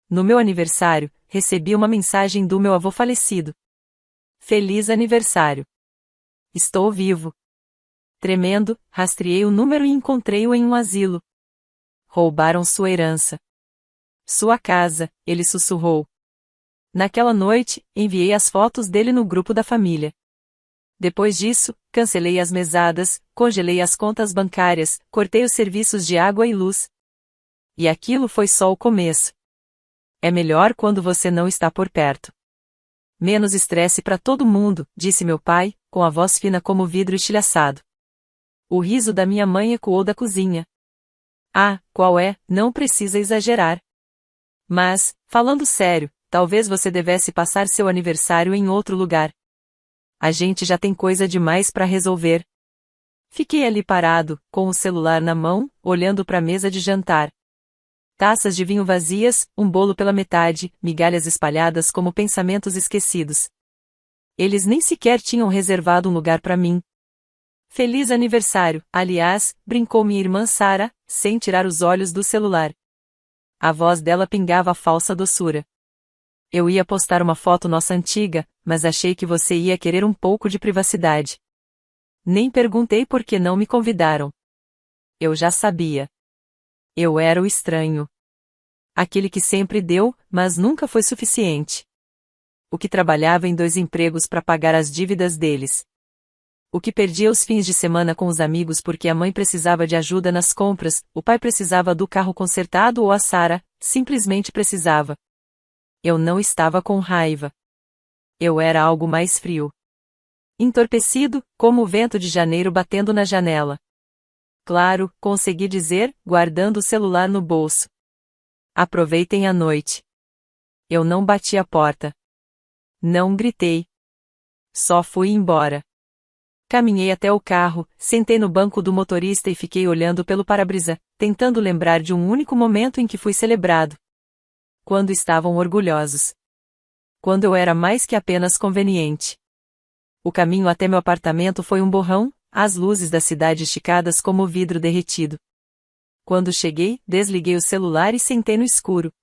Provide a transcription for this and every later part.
No meu aniversário, recebi uma mensagem do meu avô falecido. Feliz aniversário. Estou vivo. Tremendo, rastreei o número e encontrei-o em um asilo. Roubaram sua herança. Sua casa, ele sussurrou. Naquela noite, enviei as fotos dele no grupo da família. Depois disso, cancelei as mesadas, congelei as contas bancárias, cortei os serviços de água e luz. E aquilo foi só o começo. É melhor quando você não está por perto. Menos estresse para todo mundo, disse meu pai, com a voz fina como vidro estilhaçado. O riso da minha mãe ecoou da cozinha. Ah, qual é, não precisa exagerar. Mas, falando sério, talvez você devesse passar seu aniversário em outro lugar. A gente já tem coisa demais para resolver. Fiquei ali parado, com o celular na mão, olhando para a mesa de jantar. Taças de vinho vazias, um bolo pela metade, migalhas espalhadas como pensamentos esquecidos. Eles nem sequer tinham reservado um lugar para mim. Feliz aniversário, aliás, brincou minha irmã Sara, sem tirar os olhos do celular. A voz dela pingava a falsa doçura. Eu ia postar uma foto nossa antiga, mas achei que você ia querer um pouco de privacidade. Nem perguntei por que não me convidaram. Eu já sabia. Eu era o estranho. Aquele que sempre deu, mas nunca foi suficiente. O que trabalhava em 2 empregos para pagar as dívidas deles. O que perdia os fins de semana com os amigos porque a mãe precisava de ajuda nas compras, o pai precisava do carro consertado ou a Sara, simplesmente precisava. Eu não estava com raiva. Eu era algo mais frio. Entorpecido, como o vento de janeiro batendo na janela. Claro, consegui dizer, guardando o celular no bolso. Aproveitem a noite. Eu não bati a porta. Não gritei. Só fui embora. Caminhei até o carro, sentei no banco do motorista e fiquei olhando pelo para-brisa, tentando lembrar de um único momento em que fui celebrado. Quando estavam orgulhosos. Quando eu era mais que apenas conveniente. O caminho até meu apartamento foi um borrão, as luzes da cidade esticadas como vidro derretido. Quando cheguei, desliguei o celular e sentei no escuro.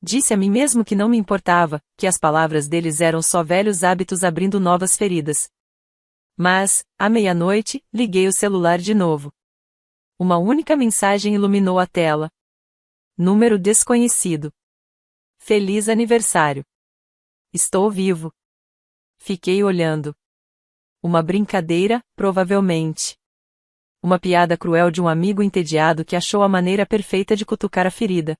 Disse a mim mesmo que não me importava, que as palavras deles eram só velhos hábitos abrindo novas feridas. Mas, à meia-noite, liguei o celular de novo. Uma única mensagem iluminou a tela. Número desconhecido. Feliz aniversário. Estou vivo. Fiquei olhando. Uma brincadeira, provavelmente. Uma piada cruel de um amigo entediado que achou a maneira perfeita de cutucar a ferida.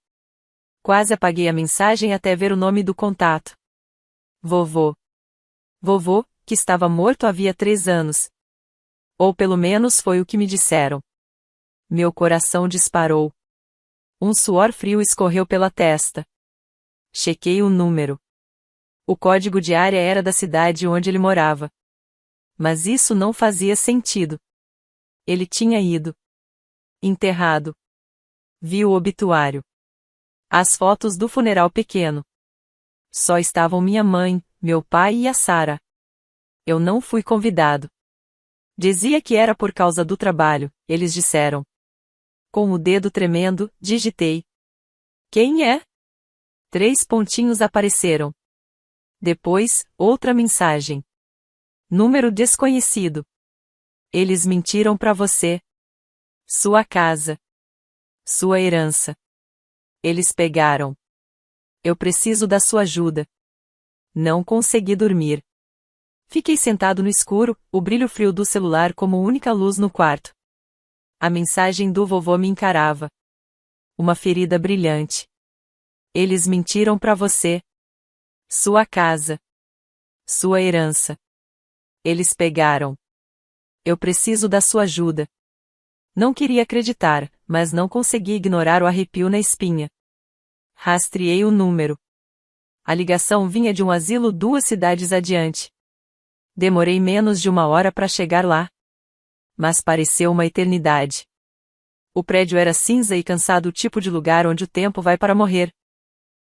Quase apaguei a mensagem até ver o nome do contato. Vovô. Vovô, que estava morto havia 3 anos. Ou pelo menos foi o que me disseram. Meu coração disparou. Um suor frio escorreu pela testa. Chequei o número. O código de área era da cidade onde ele morava. Mas isso não fazia sentido. Ele tinha ido. Enterrado. Vi o obituário. As fotos do funeral pequeno. Só estavam minha mãe, meu pai e a Sara. Eu não fui convidado. Dizia que era por causa do trabalho, eles disseram. Com o dedo tremendo, digitei. Quem é? 3 pontinhos apareceram. Depois, outra mensagem. Número desconhecido. Eles mentiram para você. Sua casa. Sua herança. Eles pegaram. Eu preciso da sua ajuda. Não consegui dormir. Fiquei sentado no escuro, o brilho frio do celular como única luz no quarto. A mensagem do vovô me encarava. Uma ferida brilhante. Eles mentiram para você. Sua casa. Sua herança. Eles pegaram. Eu preciso da sua ajuda. Não queria acreditar, mas não consegui ignorar o arrepio na espinha. Rastreei o número. A ligação vinha de um asilo 2 cidades adiante. Demorei menos de 1 hora para chegar lá. Mas pareceu uma eternidade. O prédio era cinza e cansado, o tipo de lugar onde o tempo vai para morrer.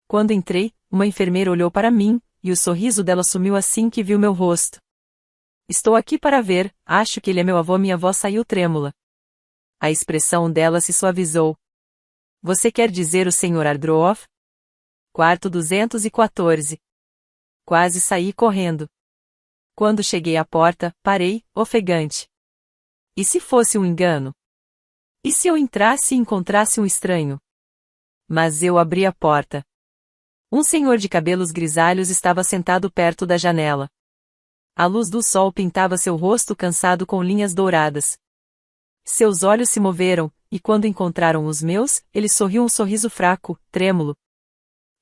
Quando entrei, uma enfermeira olhou para mim, e o sorriso dela sumiu assim que viu meu rosto. Estou aqui para ver, acho que ele é meu avô. Minha voz saiu trêmula. A expressão dela se suavizou. Você quer dizer o Sr. Ardroff? Quarto 214. Quase saí correndo. Quando cheguei à porta, parei, ofegante. E se fosse um engano? E se eu entrasse e encontrasse um estranho? Mas eu abri a porta. Um senhor de cabelos grisalhos estava sentado perto da janela. A luz do sol pintava seu rosto cansado com linhas douradas. Seus olhos se moveram, e quando encontraram os meus, ele sorriu um sorriso fraco, trêmulo.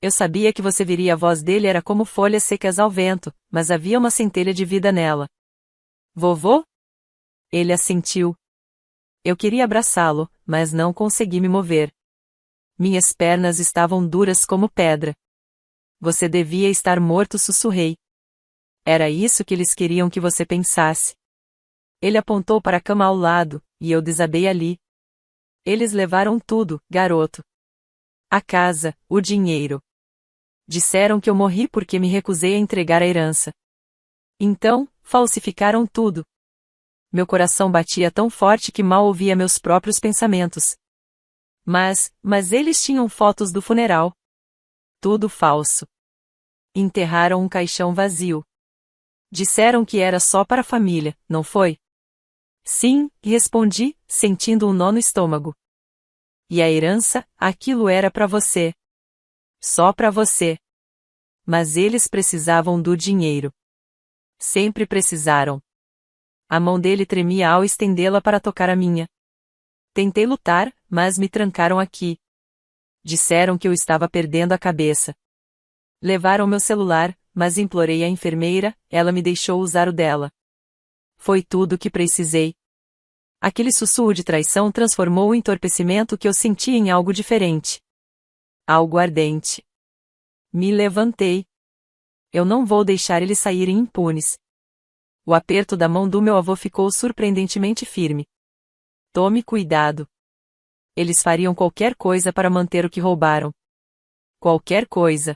Eu sabia que você viria. A voz dele era como folhas secas ao vento, mas havia uma centelha de vida nela. Vovô? Ele assentiu. Eu queria abraçá-lo, mas não consegui me mover. Minhas pernas estavam duras como pedra. Você devia estar morto, sussurrei. Era isso que eles queriam que você pensasse. Ele apontou para a cama ao lado, e eu desabei ali. Eles levaram tudo, garoto. A casa, o dinheiro. Disseram que eu morri porque me recusei a entregar a herança. Então, falsificaram tudo. Meu coração batia tão forte que mal ouvia meus próprios pensamentos. Mas eles tinham fotos do funeral. Tudo falso. Enterraram um caixão vazio. Disseram que era só para a família, não foi? Sim, respondi, sentindo um nó no estômago. E a herança, aquilo era para você. Só para você. Mas eles precisavam do dinheiro. Sempre precisaram. A mão dele tremia ao estendê-la para tocar a minha. Tentei lutar, mas me trancaram aqui. Disseram que eu estava perdendo a cabeça. Levaram meu celular, mas implorei à enfermeira, ela me deixou usar o dela. Foi tudo o que precisei. Aquele sussurro de traição transformou o entorpecimento que eu sentia em algo diferente. Algo ardente. Me levantei. Eu não vou deixar eles saírem impunes. O aperto da mão do meu avô ficou surpreendentemente firme. Tome cuidado. Eles fariam qualquer coisa para manter o que roubaram. Qualquer coisa.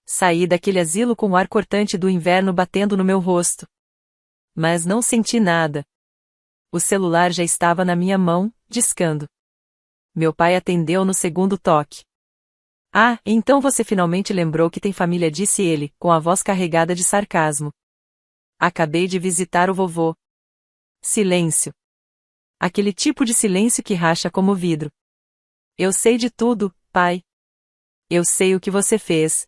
Saí daquele asilo com o ar cortante do inverno batendo no meu rosto. Mas não senti nada. O celular já estava na minha mão, discando. Meu pai atendeu no segundo toque. Ah, então você finalmente lembrou que tem família, disse ele, com a voz carregada de sarcasmo. Acabei de visitar o vovô. Silêncio. Aquele tipo de silêncio que racha como vidro. Eu sei de tudo, pai. Eu sei o que você fez.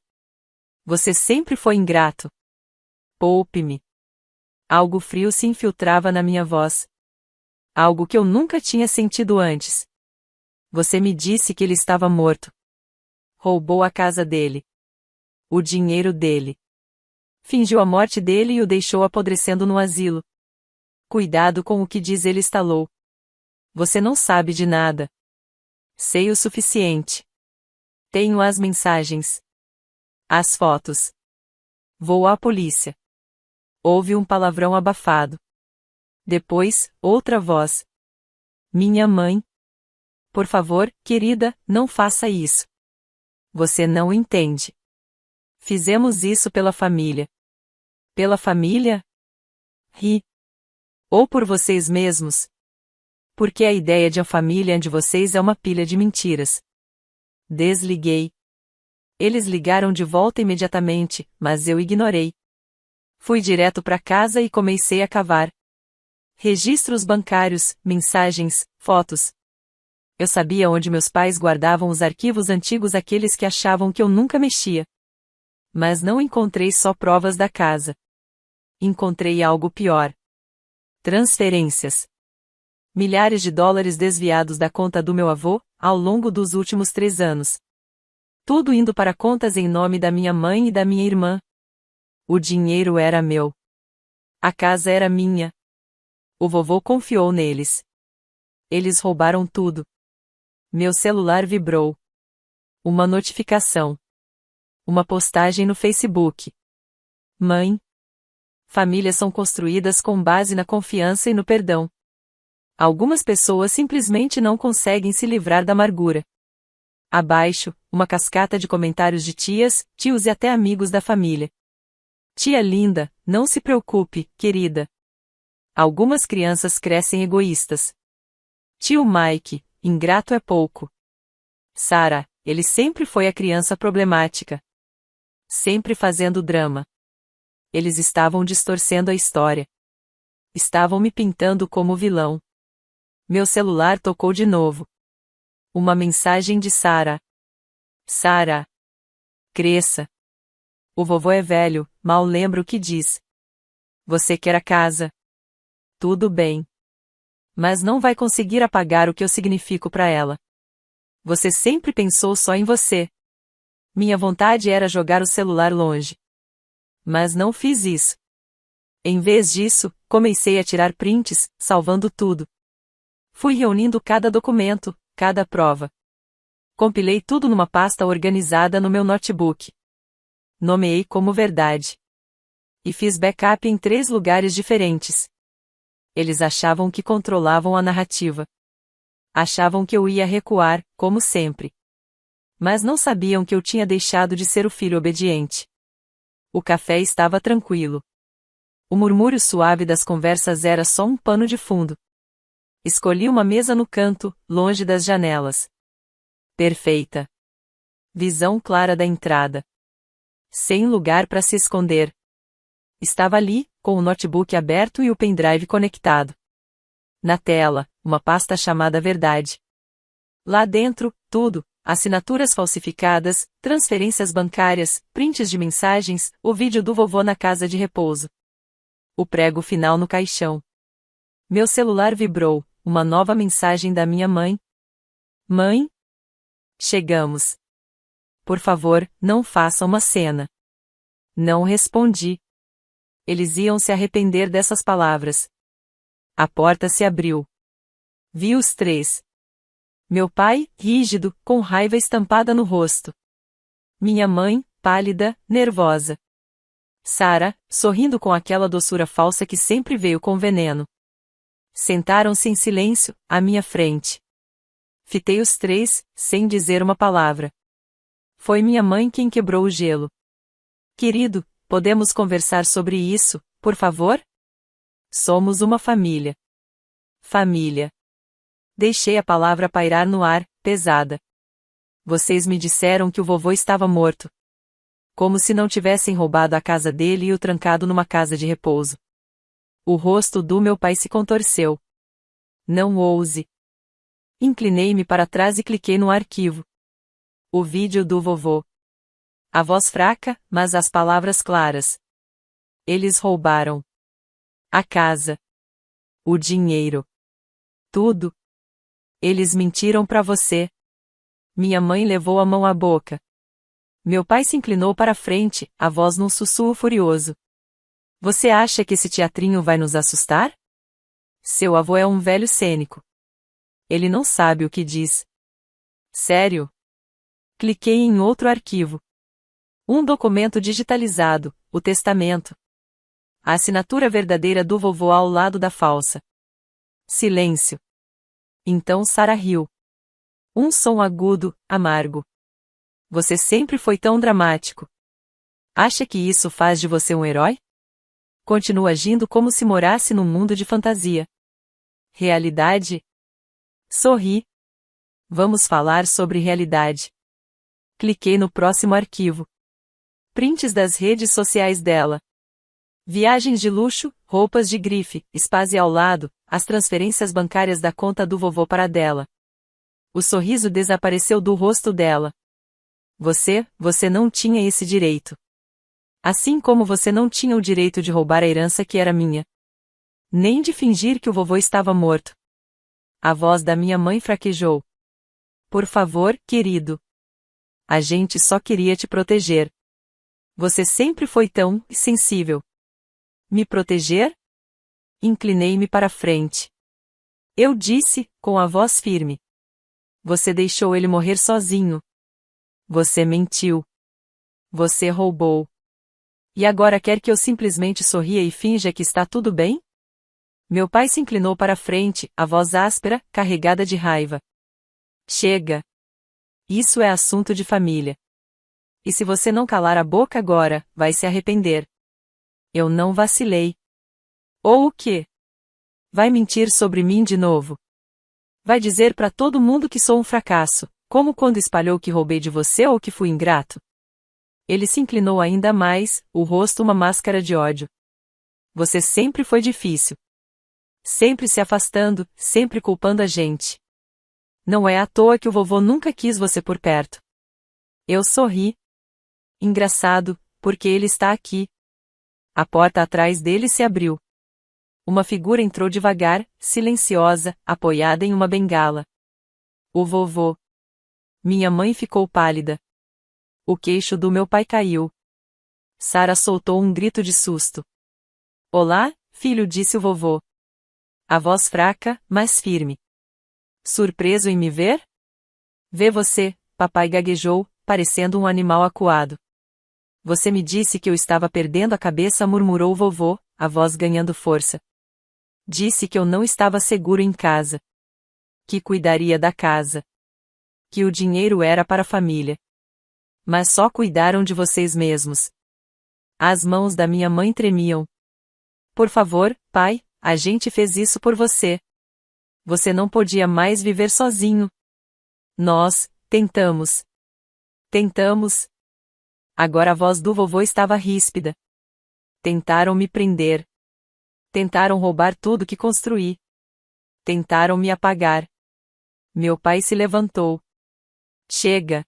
Você sempre foi ingrato. Poupe-me. Algo frio se infiltrava na minha voz. Algo que eu nunca tinha sentido antes. Você me disse que ele estava morto. Roubou a casa dele. O dinheiro dele. Fingiu a morte dele e o deixou apodrecendo no asilo. Cuidado com o que diz, ele estalou. Você não sabe de nada. Sei o suficiente. Tenho as mensagens. As fotos. Vou à polícia. Houve um palavrão abafado. Depois, outra voz. Minha mãe. Por favor, querida, não faça isso. Você não entende. Fizemos isso pela família. Pela família? Ri. Ou por vocês mesmos? Porque a ideia de a família de vocês é uma pilha de mentiras. Desliguei. Eles ligaram de volta imediatamente, mas eu ignorei. Fui direto para casa e comecei a cavar. Registros bancários, mensagens, fotos. Eu sabia onde meus pais guardavam os arquivos antigos, aqueles que achavam que eu nunca mexia. Mas não encontrei só provas da casa. Encontrei algo pior. Transferências. Milhares de dólares desviados da conta do meu avô, ao longo dos últimos 3 anos. Tudo indo para contas em nome da minha mãe e da minha irmã. O dinheiro era meu. A casa era minha. O vovô confiou neles. Eles roubaram tudo. Meu celular vibrou. Uma notificação. Uma postagem no Facebook. Mãe. Famílias são construídas com base na confiança e no perdão. Algumas pessoas simplesmente não conseguem se livrar da amargura. Abaixo, uma cascata de comentários de tias, tios e até amigos da família. Tia linda, não se preocupe, querida. Algumas crianças crescem egoístas. Tio Mike, ingrato é pouco. Sara, Ele sempre foi a criança problemática. Sempre fazendo drama. Eles estavam distorcendo a história. Estavam me pintando como vilão. Meu celular tocou de novo. Uma mensagem de Sara. Sara. Cresça. O vovô é velho, mal lembro o que diz. Você quer a casa? Tudo bem. Mas não vai conseguir apagar o que eu significo para ela. Você sempre pensou só em você. Minha vontade era jogar o celular longe. Mas não fiz isso. Em vez disso, comecei a tirar prints, salvando tudo. Fui reunindo cada documento, cada prova. Compilei tudo numa pasta organizada no meu notebook. Nomeei como verdade. E fiz backup em 3 lugares diferentes. Eles achavam que controlavam a narrativa. Achavam que eu ia recuar, como sempre. Mas não sabiam que eu tinha deixado de ser o filho obediente. O café estava tranquilo. O murmúrio suave das conversas era só um pano de fundo. Escolhi uma mesa no canto, longe das janelas. Perfeita. Visão clara da entrada. Sem lugar para se esconder. Estava ali, com o notebook aberto e o pendrive conectado. Na tela, uma pasta chamada Verdade. Lá dentro, tudo: assinaturas falsificadas, transferências bancárias, prints de mensagens, o vídeo do vovô na casa de repouso. O prego final no caixão. Meu celular vibrou, uma nova mensagem da minha mãe. Mãe? Chegamos. Por favor, não faça uma cena. Não respondi. Eles iam se arrepender dessas palavras. A porta se abriu. Vi os 3. Meu pai, rígido, com raiva estampada no rosto. Minha mãe, pálida, nervosa. Sara, sorrindo com aquela doçura falsa que sempre veio com veneno. Sentaram-se em silêncio, à minha frente. Fitei os 3, sem dizer uma palavra. Foi minha mãe quem quebrou o gelo. Querido, podemos conversar sobre isso, por favor? Somos uma família. Família. Deixei a palavra pairar no ar, pesada. Vocês me disseram que o vovô estava morto. Como se não tivessem roubado a casa dele e o trancado numa casa de repouso. O rosto do meu pai se contorceu. Não ouse. Inclinei-me para trás e cliquei no arquivo. O vídeo do vovô. A voz fraca, mas as palavras claras. Eles roubaram. A casa. O dinheiro. Tudo. Eles mentiram para você. Minha mãe levou a mão à boca. Meu pai se inclinou para a frente, a voz num sussurro furioso. Você acha que esse teatrinho vai nos assustar? Seu avô é um velho cênico. Ele não sabe o que diz. Sério? Cliquei em outro arquivo. Um documento digitalizado, o testamento. A assinatura verdadeira do vovô ao lado da falsa. Silêncio. Então Sara riu. Um som agudo, amargo. Você sempre foi tão dramático. Acha que isso faz de você um herói? Continua agindo como se morasse num mundo de fantasia. Realidade? Sorri. Vamos falar sobre realidade. Cliquei no próximo arquivo. Prints das redes sociais dela. Viagens de luxo, roupas de grife, spas e ao lado, as transferências bancárias da conta do vovô para a dela. O sorriso desapareceu do rosto dela. Você não tinha esse direito. Assim como você não tinha o direito de roubar a herança que era minha. Nem de fingir que o vovô estava morto. A voz da minha mãe fraquejou. Por favor, querido. A gente só queria te proteger. Você sempre foi tão sensível. Me proteger? Inclinei-me para a frente. Eu disse, com a voz firme. Você deixou ele morrer sozinho. Você mentiu. Você roubou. E agora quer que eu simplesmente sorria e finja que está tudo bem? Meu pai se inclinou para a frente, a voz áspera, carregada de raiva. Chega. Isso é assunto de família. E se você não calar a boca agora, vai se arrepender. Eu não vacilei. Ou o quê? Vai mentir sobre mim de novo. Vai dizer para todo mundo que sou um fracasso, Como quando espalhou que roubei de você ou que fui ingrato? Ele se inclinou ainda mais, o rosto uma máscara de ódio. Você sempre foi difícil. Sempre se afastando, sempre culpando a gente. Não é à toa que o vovô nunca quis você por perto. Eu sorri. Engraçado, porque ele está aqui. A porta atrás dele se abriu. Uma figura entrou devagar, silenciosa, apoiada em uma bengala. O vovô. Minha mãe ficou pálida. O queixo do meu pai caiu. Sara soltou um grito de susto. Olá, filho, disse o vovô. A voz fraca, mas firme. Surpreso em me ver? Vê você, papai gaguejou, parecendo um animal acuado. Você me disse que eu estava perdendo a cabeça, murmurou o vovô, a voz ganhando força. Disse que eu não estava seguro em casa. Que cuidaria da casa. Que o dinheiro era para a família. Mas só cuidaram de vocês mesmos. As mãos da minha mãe tremiam. Por favor, pai, a gente fez isso por você. Você não podia mais viver sozinho. Nós, tentamos. Tentamos. Agora a voz do vovô estava ríspida. Tentaram me prender. Tentaram roubar tudo que construí. Tentaram me apagar. Meu pai se levantou. Chega.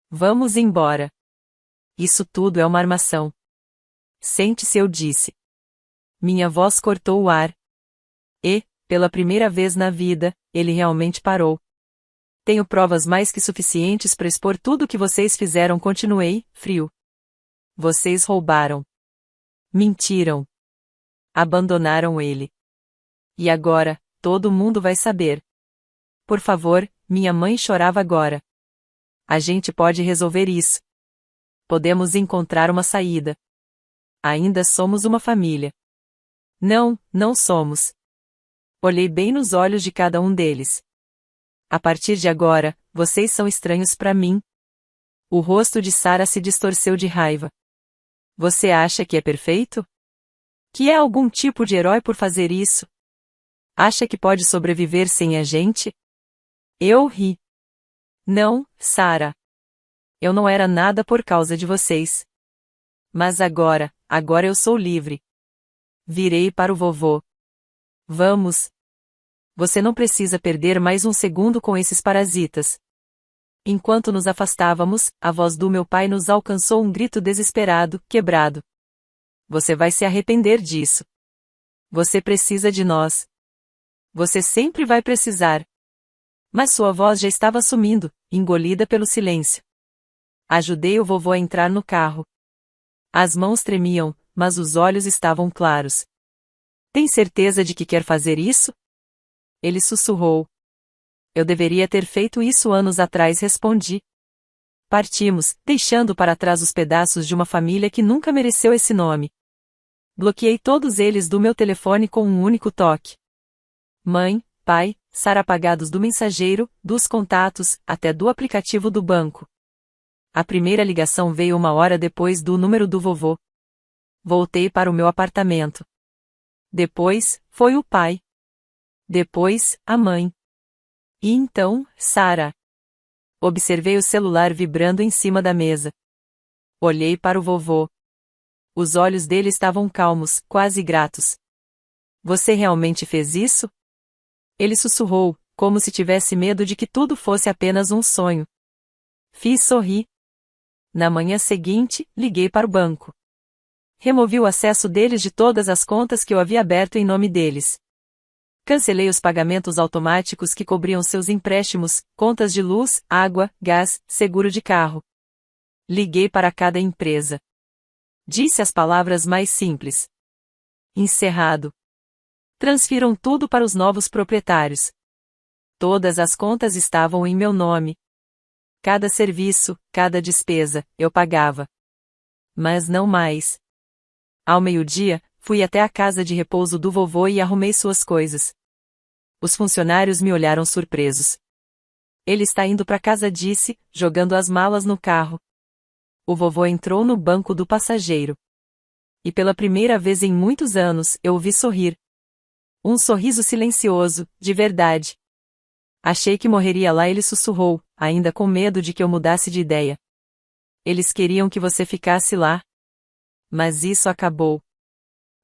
Vamos embora. Isso tudo é uma armação. Sente-se, eu disse. Minha voz cortou o ar. E, pela primeira vez na vida, ele realmente parou. Tenho provas mais que suficientes para expor tudo o que vocês fizeram, continuei, frio. Vocês roubaram. Mentiram. Abandonaram ele. E agora, todo mundo vai saber. Por favor, minha mãe chorava agora. A gente pode resolver isso. Podemos encontrar uma saída. Ainda somos uma família. Não, não somos. Olhei bem nos olhos de cada um deles. A partir de agora, vocês são estranhos para mim. O rosto de Sara se distorceu de raiva. Você acha que é perfeito? Que é algum tipo de herói por fazer isso? Acha que pode sobreviver sem a gente? Eu ri. Não, Sara. Eu não era nada por causa de vocês. Mas agora eu sou livre. Virei para o vovô. Vamos. Você não precisa perder mais um segundo com esses parasitas. Enquanto nos afastávamos, a voz do meu pai nos alcançou, um grito desesperado, quebrado. Você vai se arrepender disso. Você precisa de nós. Você sempre vai precisar. Mas sua voz já estava sumindo, engolida pelo silêncio. Ajudei o vovô a entrar no carro. As mãos tremiam, mas os olhos estavam claros. Tem certeza de que quer fazer isso? Ele sussurrou. Eu deveria ter feito isso anos atrás, respondi. Partimos, deixando para trás os pedaços de uma família que nunca mereceu esse nome. Bloqueei todos eles do meu telefone com um único toque. Mãe, pai, Sara apagados do mensageiro, dos contatos, até do aplicativo do banco. A primeira ligação veio 1 hora depois do número do vovô. Voltei para o meu apartamento. Depois, foi o pai. Depois, a mãe. E então, Sara. Observei o celular vibrando em cima da mesa. Olhei para o vovô. Os olhos dele estavam calmos, quase gratos. Você realmente fez isso? Ele sussurrou, como se tivesse medo de que tudo fosse apenas um sonho. Fiz sorrir. Na manhã seguinte, liguei para o banco. Removi o acesso deles de todas as contas que eu havia aberto em nome deles. Cancelei os pagamentos automáticos que cobriam seus empréstimos, contas de luz, água, gás, seguro de carro. Liguei para cada empresa. Disse as palavras mais simples. Encerrado. Transfiram tudo para os novos proprietários. Todas as contas estavam em meu nome. Cada serviço, cada despesa, eu pagava. Mas não mais. Ao meio-dia, fui até a casa de repouso do vovô e arrumei suas coisas. Os funcionários me olharam surpresos. Ele está indo para casa, disse, jogando as malas no carro. O vovô entrou no banco do passageiro. E pela primeira vez em muitos anos, eu o vi sorrir. Um sorriso silencioso, de verdade. Achei que morreria lá, ele sussurrou, ainda com medo de que eu mudasse de ideia. Eles queriam que você ficasse lá. Mas isso acabou.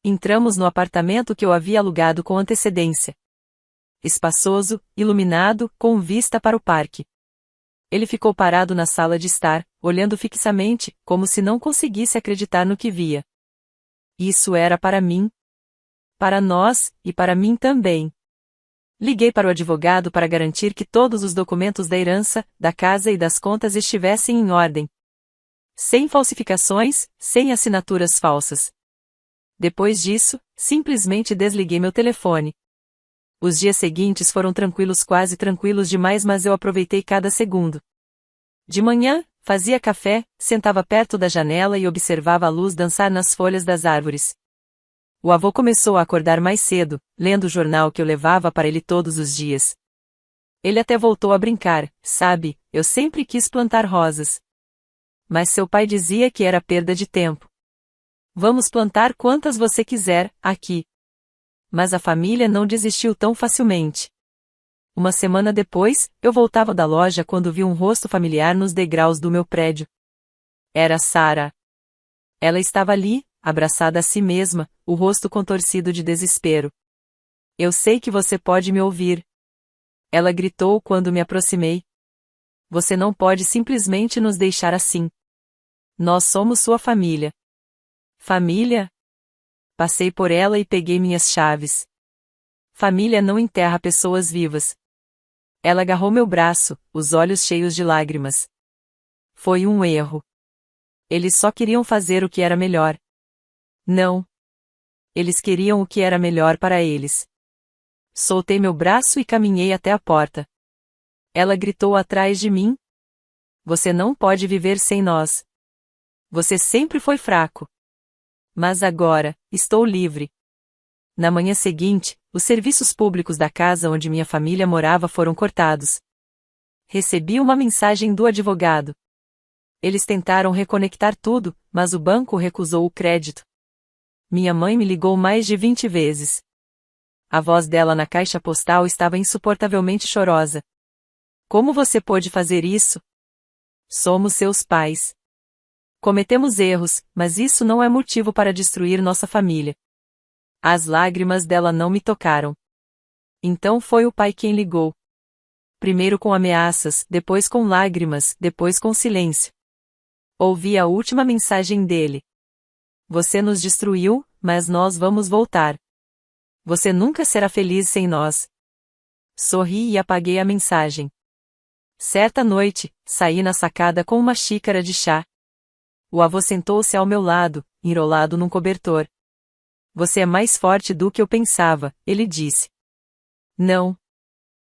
Entramos no apartamento que eu havia alugado com antecedência. Espaçoso, iluminado, com vista para o parque. Ele ficou parado na sala de estar, olhando fixamente, como se não conseguisse acreditar no que via. Isso era para mim. Para nós, e para mim também. Liguei para o advogado para garantir que todos os documentos da herança, da casa e das contas estivessem em ordem. Sem falsificações, sem assinaturas falsas. Depois disso, simplesmente desliguei meu telefone. Os dias seguintes foram tranquilos, quase tranquilos demais, mas eu aproveitei cada segundo. De manhã, fazia café, sentava perto da janela e observava a luz dançar nas folhas das árvores. O avô começou a acordar mais cedo, lendo o jornal que eu levava para ele todos os dias. Ele até voltou a brincar, sabe, eu sempre quis plantar rosas. Mas seu pai dizia que era perda de tempo. Vamos plantar quantas você quiser, aqui. Mas a família não desistiu tão facilmente. Uma semana depois, eu voltava da loja quando vi um rosto familiar nos degraus do meu prédio. Era Sarah. Ela estava ali, abraçada a si mesma, o rosto contorcido de desespero. Eu sei que você pode me ouvir. Ela gritou quando me aproximei. Você não pode simplesmente nos deixar assim. Nós somos sua família. Família? Passei por ela e peguei minhas chaves. Família não enterra pessoas vivas. Ela agarrou meu braço, os olhos cheios de lágrimas. Foi um erro. Eles só queriam fazer o que era melhor. Não. Eles queriam o que era melhor para eles. Soltei meu braço e caminhei até a porta. Ela gritou atrás de mim. Você não pode viver sem nós. Você sempre foi fraco. Mas agora, estou livre. Na manhã seguinte, os serviços públicos da casa onde minha família morava foram cortados. Recebi uma mensagem do advogado. Eles tentaram reconectar tudo, mas o banco recusou o crédito. Minha mãe me ligou mais de 20 vezes. A voz dela na caixa postal estava insuportavelmente chorosa. Como você pôde fazer isso? Somos seus pais. Cometemos erros, mas isso não é motivo para destruir nossa família. As lágrimas dela não me tocaram. Então foi o pai quem ligou. Primeiro com ameaças, depois com lágrimas, depois com silêncio. Ouvi a última mensagem dele. Você nos destruiu, mas nós vamos voltar. Você nunca será feliz sem nós. Sorri e apaguei a mensagem. Certa noite, saí na sacada com uma xícara de chá. O avô sentou-se ao meu lado, enrolado num cobertor. Você é mais forte do que eu pensava, ele disse. Não.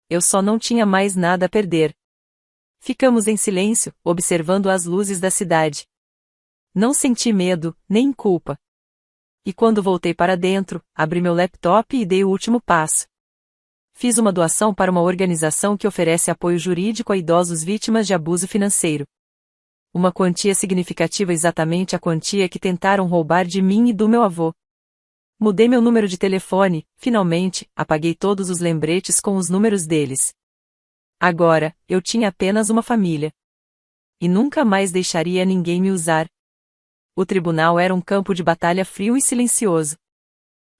Eu só não tinha mais nada a perder. Ficamos em silêncio, observando as luzes da cidade. Não senti medo, nem culpa. E quando voltei para dentro, abri meu laptop e dei o último passo. Fiz uma doação para uma organização que oferece apoio jurídico a idosos vítimas de abuso financeiro. Uma quantia significativa, exatamente a quantia que tentaram roubar de mim e do meu avô. Mudei meu número de telefone, finalmente, apaguei todos os lembretes com os números deles. Agora, eu tinha apenas uma família. E nunca mais deixaria ninguém me usar. O tribunal era um campo de batalha frio e silencioso.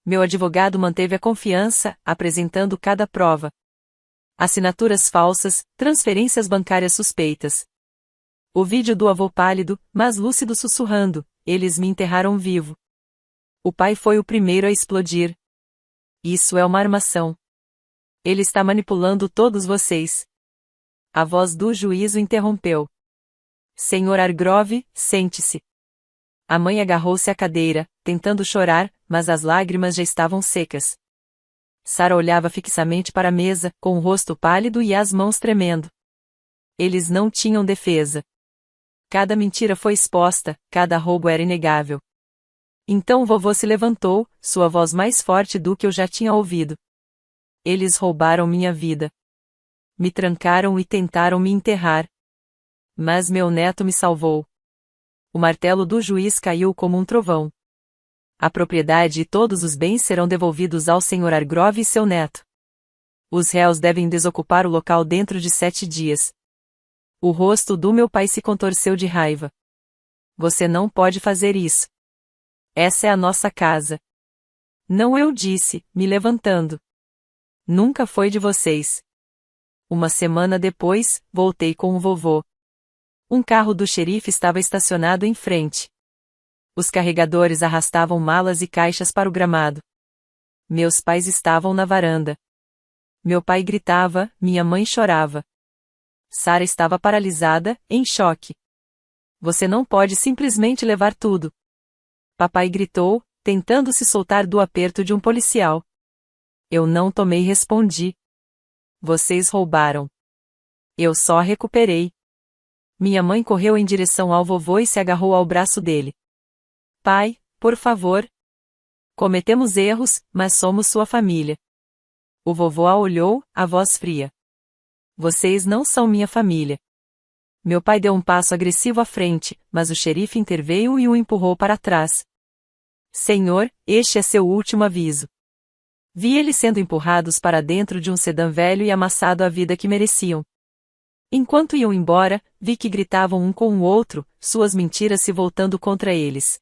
Meu advogado manteve a confiança, apresentando cada prova. Assinaturas falsas, transferências bancárias suspeitas. O vídeo do avô pálido, mas lúcido sussurrando, eles me enterraram vivo. O pai foi o primeiro a explodir. Isso é uma armação. Ele está manipulando todos vocês. A voz do juiz o interrompeu. Senhor Hargrove, sente-se. A mãe agarrou-se à cadeira, tentando chorar, mas as lágrimas já estavam secas. Sarah olhava fixamente para a mesa, com o rosto pálido e as mãos tremendo. Eles não tinham defesa. Cada mentira foi exposta, cada roubo era inegável. Então vovô se levantou, sua voz mais forte do que eu já tinha ouvido. Eles roubaram minha vida. Me trancaram e tentaram me enterrar. Mas meu neto me salvou. O martelo do juiz caiu como um trovão. A propriedade e todos os bens serão devolvidos ao Sr. Hargrove e seu neto. Os réus devem desocupar o local dentro de 7 dias. O rosto do meu pai se contorceu de raiva. Você não pode fazer isso. Essa é a nossa casa. Não, eu disse, me levantando. Nunca foi de vocês. Uma semana depois, voltei com o vovô. Um carro do xerife estava estacionado em frente. Os carregadores arrastavam malas e caixas para o gramado. Meus pais estavam na varanda. Meu pai gritava, minha mãe chorava. Sara estava paralisada, em choque. Você não pode simplesmente levar tudo. Papai gritou, tentando se soltar do aperto de um policial. Eu não tomei e respondi. Vocês roubaram. Eu só recuperei. Minha mãe correu em direção ao vovô e se agarrou ao braço dele. Pai, por favor. Cometemos erros, mas somos sua família. O vovô a olhou, a voz fria. Vocês não são minha família. Meu pai deu um passo agressivo à frente, mas o xerife interveio e o empurrou para trás. Senhor, este é seu último aviso. Vi eles sendo empurrados para dentro de um sedã velho e amassado a vida que mereciam. Enquanto iam embora, vi que gritavam um com o outro, suas mentiras se voltando contra eles.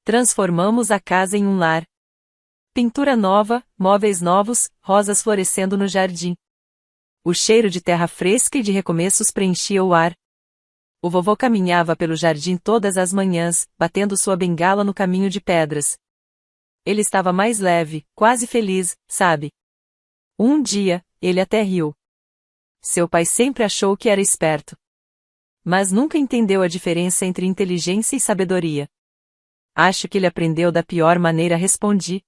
Transformamos a casa em um lar. Pintura nova, móveis novos, rosas florescendo no jardim. O cheiro de terra fresca e de recomeços preenchia o ar. O vovô caminhava pelo jardim todas as manhãs, batendo sua bengala no caminho de pedras. Ele estava mais leve, quase feliz, sabe? Um dia, ele até riu. Seu pai sempre achou que era esperto. Mas nunca entendeu a diferença entre inteligência e sabedoria. Acho que ele aprendeu da pior maneira, respondi.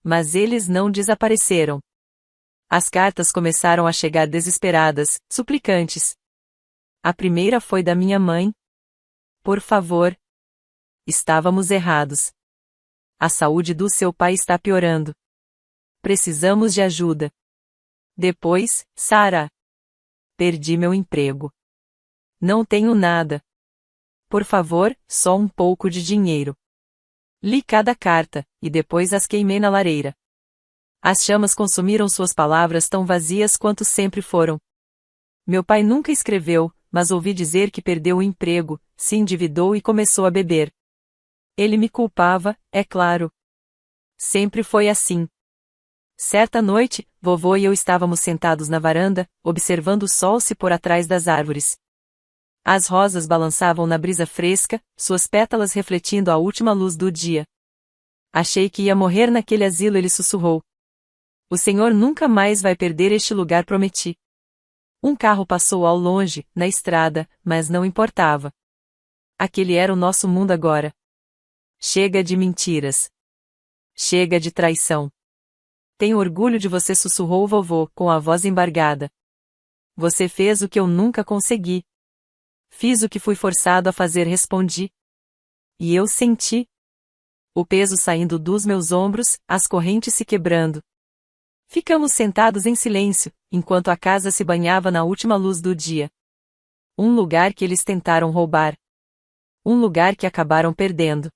Mas eles não desapareceram. As cartas começaram a chegar desesperadas, suplicantes. A primeira foi da minha mãe. Por favor. Estávamos errados. A saúde do seu pai está piorando. Precisamos de ajuda. Depois, Sara. Perdi meu emprego. Não tenho nada. Por favor, só um pouco de dinheiro. Li cada carta, e depois as queimei na lareira. As chamas consumiram suas palavras tão vazias quanto sempre foram. Meu pai nunca escreveu, mas ouvi dizer que perdeu o emprego, se endividou e começou a beber. Ele me culpava, é claro. Sempre foi assim. Certa noite, vovô e eu estávamos sentados na varanda, observando o sol se pôr atrás das árvores. As rosas balançavam na brisa fresca, suas pétalas refletindo a última luz do dia. Achei que ia morrer naquele asilo, ele sussurrou. O Senhor nunca mais vai perder este lugar, prometi. Um carro passou ao longe, na estrada, mas não importava. Aquele era o nosso mundo agora. Chega de mentiras. Chega de traição. Tenho orgulho de você, sussurrou o vovô, com a voz embargada. Você fez o que eu nunca consegui. Fiz o que fui forçado a fazer, respondi. E eu senti o peso saindo dos meus ombros, as correntes se quebrando. Ficamos sentados em silêncio, enquanto a casa se banhava na última luz do dia. Um lugar que eles tentaram roubar. Um lugar que acabaram perdendo.